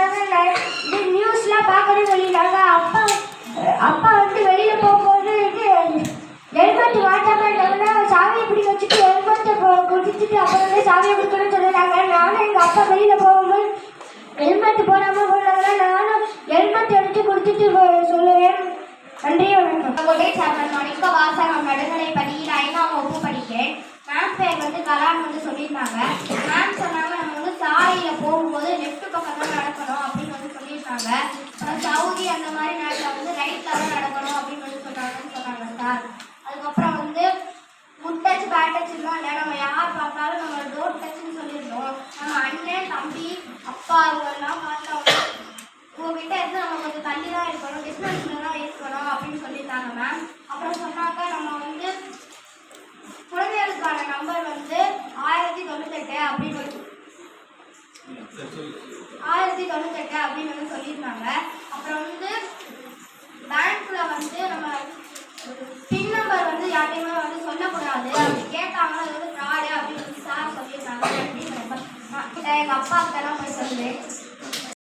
இந்த நியூஸ்லாம் பார்க்கணும்னு சொல்லிட்டாங்க. அப்பா வந்து வெளியில போகும்போது ஹெல்மெட் மாட்டாம சாவியை பிடிக்க வச்சுட்டு ஹெல்மெட்டை குடிச்சிட்டு அப்புறம் வந்து சாவியை கொடுக்கணும்னு சொல்லிட்டாங்க. நானும் எங்கள் அப்பா வெளியில போகும்போது ஹெல்மெட் போடாமல் போனாங்கன்னா நானும் ஹெல்மெட் எடுத்து கொடுத்துட்டு சொல்லுவேன். நன்றி, வணக்கம். கொடை சார்மன் மணிக்க வாசகம் நடுநிலை படி 5ஆம் வகுப்பு படிக்கிறேன். மேம் பேர் வந்து கலான்னு வந்து சொல்லியிருந்தாங்க. மேம் சொன்னாங்க நம்ம வந்து சாலையில் போகும்போது லெஃப்ட் பக்கம் தான் நடக்கணும் அப்படின்னு வந்து சொல்லியிருக்காங்க. சவுதி அந்த மாதிரி நேரத்தில் வந்து ரைட்டில் தான் நடக்கணும் அப்படின்னு வந்து சொன்னாங்க சார். அதுக்கப்புறம் வந்து குட் டச் பேட் டச்சுலாம் இல்லை, நம்ம யார் பார்த்தாலும் நம்ம டோர் டச்சுன்னு சொல்லியிருந்தோம். நம்ம அண்ணன் தம்பி அப்பா அவங்கெல்லாம் பார்த்தா உங்ககிட்ட இருந்து நம்ம கொஞ்சம் தள்ளி தான் இருக்கணும், டிஸ்டன்ஸில் தான் இருக்கணும் அப்படின்னு சொல்லியிருந்தாங்க மேம். அப்புறம் சொன்னாங்க நம்ம வந்து குழந்தைகளுக்கான நம்பர் வந்து 1098 அப்படின்னு 1098 அப்படின்னு வந்து சொல்லியிருந்தாங்க. அப்புறம் வந்து பேங்க்ல வந்து நம்ம பின் நம்பர் வந்து யார்ட்டையுமே வந்து சொல்லக்கூடாது, அப்படி கேட்டாங்கன்னா அது வந்து ஃப்ராடு அப்படின்னு சார் சொல்லியிருந்தாங்க. எங்கள் அப்பா கிட்டலாம் போய் சொல்லுவேன்.